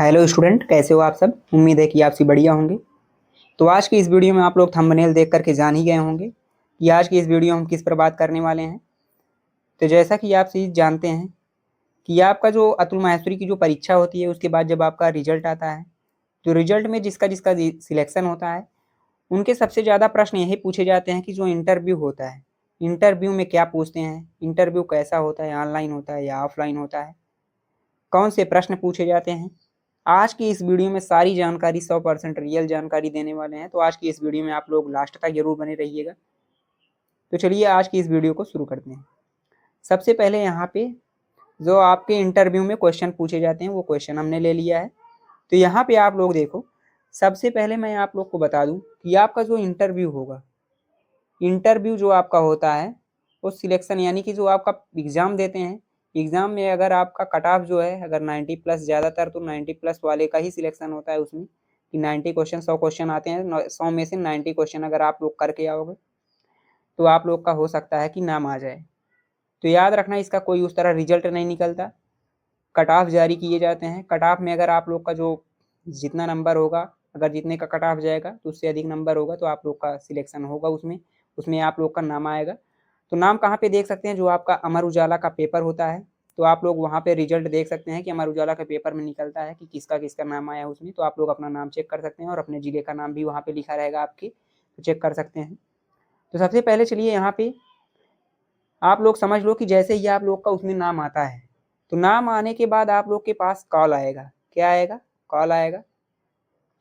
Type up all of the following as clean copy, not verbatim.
Hello student, कैसे हो आप सब। उम्मीद है कि आप सब बढ़िया होंगे। तो आज की इस वीडियो में आप लोग थंबनेल देख करके जान ही गए होंगे कि आज की इस वीडियो में हम किस पर बात करने वाले हैं। तो जैसा कि आप सभी जानते हैं कि आपका जो अतुल माहेश्वरी की जो परीक्षा होती है उसके बाद जब आपका रिजल्ट आता है तो रिजल्ट में जिसका जिसका सिलेक्शन होता है उनके सबसे ज़्यादा प्रश्न यही पूछे जाते हैं कि जो इंटरव्यू होता है, इंटरव्यू में क्या पूछते हैं, इंटरव्यू कैसा होता है, ऑनलाइन होता है या ऑफलाइन होता है, कौन से प्रश्न पूछे जाते हैं। आज की इस वीडियो में सारी जानकारी 100% रियल जानकारी देने वाले हैं। तो आज की इस वीडियो में आप लोग लास्ट तक जरूर बने रहिएगा। तो चलिए आज की इस वीडियो को शुरू करते हैं। सबसे पहले यहाँ पे जो आपके इंटरव्यू में क्वेश्चन पूछे जाते हैं वो क्वेश्चन हमने ले लिया है। तो यहाँ पे आप लोग देखो, सबसे पहले मैं आप लोग को बता दूं कि आपका जो इंटरव्यू होगा, इंटरव्यू जो आपका होता है वो सिलेक्शन यानी कि जो आपका एग्ज़ाम देते हैं, एग्ज़ाम में अगर आपका कट ऑफ जो है अगर 90 प्लस, ज़्यादातर तो 90 प्लस वाले का ही सिलेक्शन होता है उसमें कि 90 क्वेश्चन, 100 क्वेश्चन आते हैं, 100 में से 90 क्वेश्चन अगर आप लोग करके आओगे तो आप लोग का हो सकता है कि नाम आ जाए। तो याद रखना, इसका कोई उस तरह रिजल्ट नहीं निकलता, कट ऑफ जारी किए जाते हैं। कट ऑफ में अगर आप लोग का जो जितना नंबर होगा, अगर जितने का कट ऑफ जाएगा तो उससे अधिक नंबर होगा तो आप लोग का सिलेक्शन होगा उसमें उसमें आप लोग का नाम आएगा। तो नाम कहाँ पे देख सकते हैं, जो आपका अमर उजाला का पेपर होता है तो आप लोग वहाँ पे रिजल्ट देख सकते हैं कि अमर उजाला के पेपर में निकलता है कि किसका किसका नाम आया उसमें। तो आप लोग अपना नाम चेक कर सकते हैं और अपने ज़िले का नाम भी वहाँ पे लिखा रहेगा आपके, तो चेक कर सकते हैं। तो सबसे पहले चलिए यहाँ पे आप लोग समझ लो कि जैसे ही आप लोग का उसमें नाम आता है तो नाम आने के बाद आप लोग के पास कॉल आएगा। क्या आएगा? कॉल आएगा।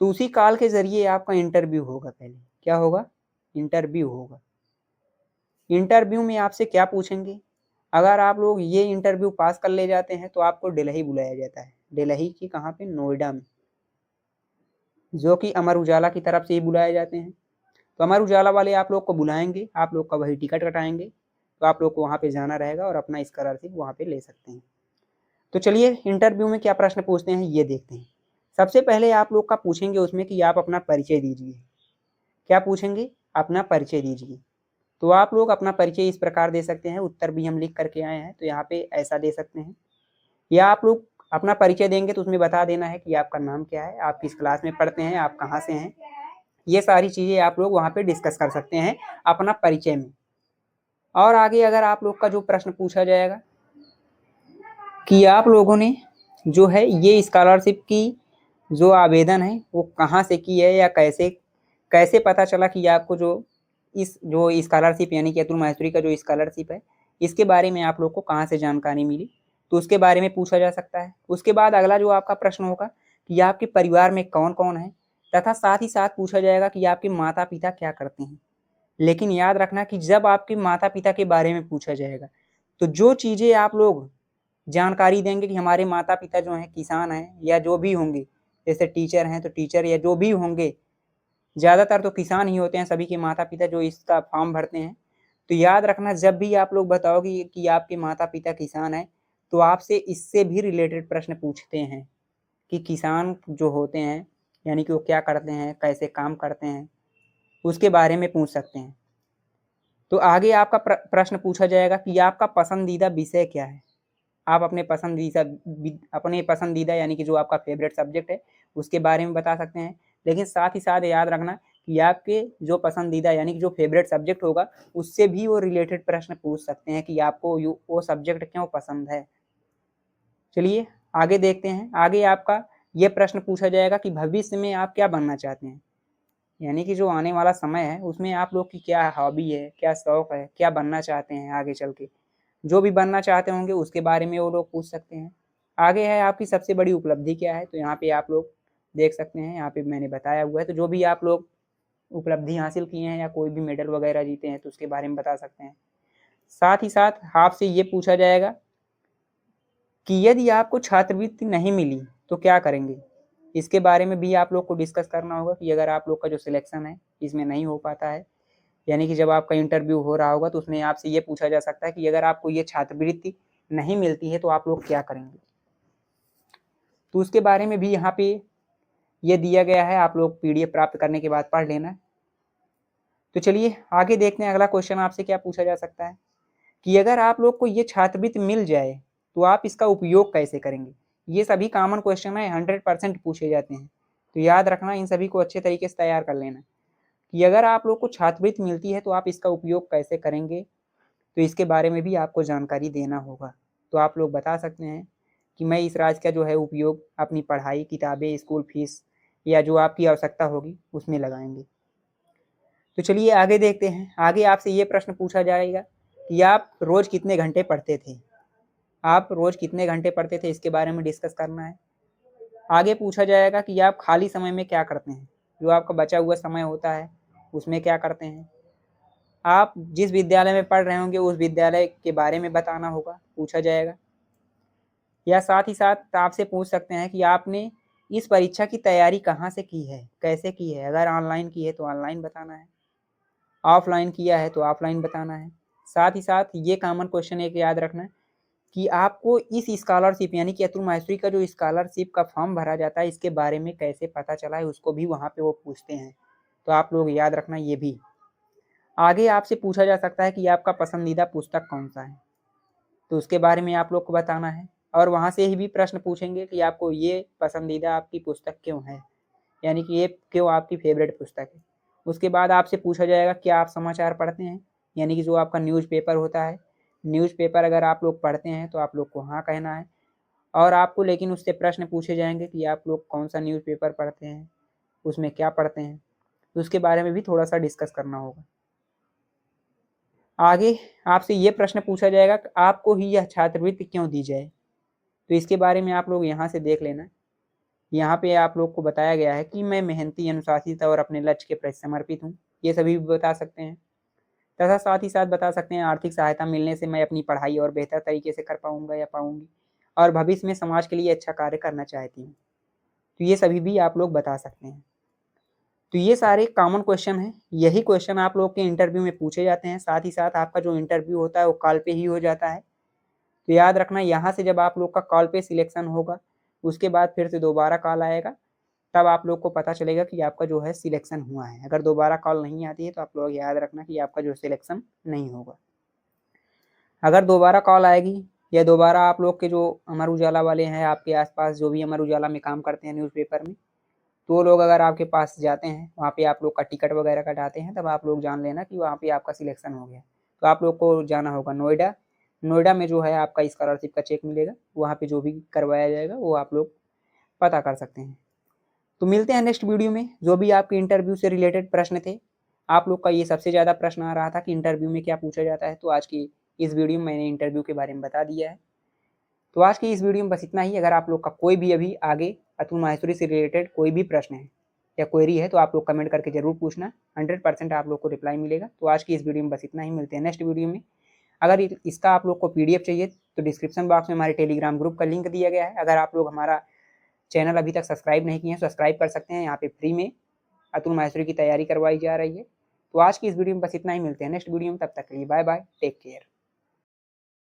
तो उसी कॉल के ज़रिए आपका इंटरव्यू होगा। पहले क्या होगा? इंटरव्यू होगा। इंटरव्यू में आपसे क्या पूछेंगे? अगर आप लोग ये इंटरव्यू पास कर ले जाते हैं तो आपको दिल्ली बुलाया जाता है। दिल्ली की कहाँ पे? नोएडा में, जो कि अमर उजाला की तरफ से ही बुलाए जाते हैं। तो अमर उजाला वाले आप लोग को बुलाएंगे, आप लोग का वही टिकट कटाएंगे, तो आप लोग को वहाँ पे जाना रहेगा और अपना स्कॉलरशिप वहाँ पे ले सकते हैं। तो चलिए इंटरव्यू में क्या प्रश्न पूछते हैं ये देखते हैं। सबसे पहले आप लोग का पूछेंगे उसमें कि आप अपना परिचय दीजिए। क्या पूछेंगे? अपना परिचय दीजिए। तो आप लोग अपना परिचय इस प्रकार दे सकते हैं, उत्तर भी हम लिख करके आए हैं तो यहाँ पे ऐसा दे सकते हैं, या आप लोग अपना परिचय देंगे तो उसमें बता देना है कि आपका नाम क्या है, आप किस क्लास में पढ़ते हैं, आप कहाँ से हैं। ये सारी चीज़ें आप लोग वहाँ पे डिस्कस कर सकते हैं अपना परिचय में। और आगे अगर आप लोग का जो प्रश्न पूछा जाएगा कि आप लोगों ने जो है ये स्कॉलरशिप की जो आवेदन है वो कहाँ से की है, या कैसे कैसे पता चला कि आपको जो इस जो स्कॉलरशिप यानी कि अतुल माहेश्वरी का जो स्कॉलरशिप है इसके बारे में आप लोग को कहाँ से जानकारी मिली, तो उसके बारे में पूछा जा सकता है। उसके बाद अगला जो आपका प्रश्न होगा कि आपके परिवार में कौन कौन है, तथा साथ ही साथ पूछा जाएगा कि आपके माता पिता क्या करते हैं। लेकिन याद रखना कि जब आपके माता पिता के बारे में पूछा जाएगा तो जो चीज़ें आप लोग जानकारी देंगे कि हमारे माता पिता जो हैं किसान हैं या जो भी होंगे, जैसे टीचर हैं तो टीचर या जो भी होंगे, ज़्यादातर तो किसान ही होते हैं सभी के माता पिता जो इसका फॉर्म भरते हैं। तो याद रखना जब भी आप लोग बताओगे कि आपके माता पिता किसान हैं तो आपसे इससे भी रिलेटेड प्रश्न पूछते हैं कि किसान जो होते हैं यानी कि वो क्या करते हैं, कैसे काम करते हैं, उसके बारे में पूछ सकते हैं। तो आगे आपका प्रश्न पूछा जाएगा कि आपका पसंदीदा विषय क्या है। आप अपने पसंदीदा यानी कि जो आपका फेवरेट सब्जेक्ट है उसके बारे में बता सकते हैं। लेकिन साथ ही साथ याद रखना कि आपके जो पसंदीदा यानी कि जो फेवरेट सब्जेक्ट होगा उससे भी वो रिलेटेड प्रश्न पूछ सकते हैं कि आपको वो सब्जेक्ट क्यों पसंद है। चलिए आगे देखते हैं। आगे आपका ये प्रश्न पूछा जाएगा कि भविष्य में आप क्या बनना चाहते हैं, यानी कि जो आने वाला समय है उसमें आप लोग की क्या हॉबी है, क्या शौक है, क्या बनना चाहते हैं आगे चल के। जो भी बनना चाहते होंगे उसके बारे में वो लोग पूछ सकते हैं। आगे है आपकी सबसे बड़ी उपलब्धि क्या है, तो यहाँ पे आप लोग देख सकते हैं, यहाँ पे मैंने बताया हुआ है। तो जो भी आप लोग उपलब्धि हासिल किए हैं या कोई भी मेडल वगैरह जीते हैं तो उसके बारे में बता सकते हैं। साथ ही साथ आपसे ये पूछा जाएगा कि यदि आपको छात्रवृत्ति नहीं मिली तो क्या करेंगे। इसके बारे में भी आप लोग को डिस्कस करना होगा कि अगर आप लोग का जो सिलेक्शन है इसमें नहीं हो पाता है, यानी कि जब आपका इंटरव्यू हो रहा होगा तो उसमें आपसे ये पूछा जा सकता है कि अगर आपको ये छात्रवृत्ति नहीं मिलती है तो आप लोग क्या करेंगे। तो उसके बारे में भी यहाँ पे ये दिया गया है, आप लोग पीडीएफ प्राप्त करने के बाद पढ़ लेना। तो चलिए आगे देखते हैं अगला क्वेश्चन आपसे क्या पूछा जा सकता है कि अगर आप लोग को ये छात्रवृत्ति मिल जाए तो आप इसका उपयोग कैसे करेंगे। ये सभी कॉमन क्वेश्चन है, 100% पूछे जाते हैं। तो याद रखना, इन सभी को अच्छे तरीके से तैयार कर लेना कि अगर आप लोग को छात्रवृत्ति मिलती है तो आप इसका उपयोग कैसे करेंगे, तो इसके बारे में भी आपको जानकारी देना होगा। तो आप लोग बता सकते हैं कि मैं इस राशि का जो है उपयोग अपनी पढ़ाई, किताबें, स्कूल फीस या जो आपकी आवश्यकता होगी उसमें लगाएंगे। तो चलिए आगे देखते हैं। आगे आपसे ये प्रश्न पूछा जाएगा कि आप रोज़ कितने घंटे पढ़ते थे। आप रोज़ कितने घंटे पढ़ते थे, इसके बारे में डिस्कस करना है। आगे पूछा जाएगा कि आप खाली समय में क्या करते हैं, जो आपका बचा हुआ समय होता है उसमें क्या करते हैं। आप जिस विद्यालय में पढ़ रहे होंगे उस विद्यालय के बारे में बताना होगा, पूछा जाएगा। या साथ ही साथ आपसे पूछ सकते हैं कि आपने इस परीक्षा की तैयारी कहाँ से की है, कैसे की है। अगर ऑनलाइन की है तो ऑनलाइन बताना है, ऑफलाइन किया है तो ऑफलाइन बताना है। साथ ही साथ ये कॉमन क्वेश्चन एक याद रखना है कि आपको इस स्कॉलरशिप यानी कि अतुल माहेश्वरी का जो स्कॉलरशिप का फॉर्म भरा जाता है इसके बारे में कैसे पता चला है, उसको भी वहाँ पे वो पूछते हैं। तो आप लोग याद रखना ये भी। आगे आपसे पूछा जा सकता है कि आपका पसंदीदा पुस्तक कौन सा है, तो उसके बारे में आप लोग को बताना है। और वहाँ से ही भी प्रश्न पूछेंगे कि आपको ये पसंदीदा आपकी पुस्तक क्यों है, यानी कि ये क्यों आपकी फेवरेट पुस्तक है। उसके बाद आपसे पूछा जाएगा क्या आप समाचार पढ़ते हैं, यानी कि जो आपका न्यूज़पेपर होता है, न्यूज़पेपर अगर आप लोग पढ़ते हैं तो आप लोग को हाँ कहना है। और आपको लेकिन उससे प्रश्न पूछे जाएंगे कि आप लोग कौन सा न्यूज़पेपर पढ़ते हैं, उसमें क्या पढ़ते हैं, तो उसके बारे में भी थोड़ा सा डिस्कस करना होगा। आगे आपसे ये प्रश्न पूछा जाएगा कि आपको ही यह छात्रवृत्ति क्यों दी जाए, तो इसके बारे में आप लोग यहाँ से देख लेना। यहाँ पे आप लोग को बताया गया है कि मैं मेहनती, अनुशासित और अपने लक्ष्य के प्रति समर्पित हूँ, ये सभी भी बता सकते हैं। तथा साथ ही साथ बता सकते हैं आर्थिक सहायता मिलने से मैं अपनी पढ़ाई और बेहतर तरीके से कर पाऊंगा या पाऊंगी, और भविष्य में समाज के लिए अच्छा कार्य करना चाहती हूँ। तो ये सभी भी आप लोग बता सकते हैं। तो ये सारे कॉमन क्वेश्चन हैं, यही क्वेश्चन आप लोग के इंटरव्यू में पूछे जाते हैं। साथ ही साथ आपका जो इंटरव्यू होता है वो कॉल पे ही हो जाता है। तो याद रखना, यहाँ से जब आप लोग का कॉल पे सिलेक्शन होगा उसके बाद फिर से दोबारा कॉल आएगा, तब आप लोग को पता चलेगा कि आपका जो है सिलेक्शन हुआ है। अगर दोबारा कॉल नहीं आती है तो आप लोग याद रखना कि आपका जो सिलेक्शन नहीं होगा। अगर दोबारा कॉल आएगी या दोबारा आप लोग के जो अमर उजाला वाले हैं, आपके आसपास जो भी अमर उजाला में काम करते हैं न्यूज़पेपर में, तो वो लोग अगर आपके पास जाते हैं, वहाँ पे आप लोग का टिकट वगैरह कटाते हैं, तब आप लोग जान लेना कि वहाँ पे आपका सिलेक्शन हो गया। तो आप लोग को जाना होगा नोएडा। नोएडा में जो है आपका स्कॉलरशिप का चेक मिलेगा, वहाँ पे जो भी करवाया जाएगा वो आप लोग पता कर सकते हैं। तो मिलते हैं नेक्स्ट वीडियो में। जो भी आपके इंटरव्यू से रिलेटेड प्रश्न थे, आप लोग का ये सबसे ज़्यादा प्रश्न आ रहा था कि इंटरव्यू में क्या पूछा जाता है, तो आज की इस वीडियो में मैंने इंटरव्यू के बारे में बता दिया है। तो आज की इस वीडियो में बस इतना ही। अगर आप लोग का कोई भी अभी आगे अतुल माहेश्वरी से रिलेटेड कोई भी प्रश्न है या क्वेरी है तो आप लोग कमेंट करके जरूर पूछना, 100% आप लोग को रिप्लाई मिलेगा। तो आज की इस वीडियो में बस इतना ही, मिलते हैं नेक्स्ट वीडियो में। अगर इसका आप लोग को PDF चाहिए तो डिस्क्रिप्शन बॉक्स में हमारे टेलीग्राम ग्रुप का लिंक दिया गया है। अगर आप लोग हमारा चैनल अभी तक सब्सक्राइब नहीं किए हैं सब्सक्राइब कर सकते हैं, यहाँ पे फ्री में अतुल माहेश्वरी की तैयारी करवाई जा रही है। तो आज की इस वीडियो में बस इतना ही, मिलते हैं नेक्स्ट वीडियो में। तब तक के लिए बाय बाय, टेक केयर।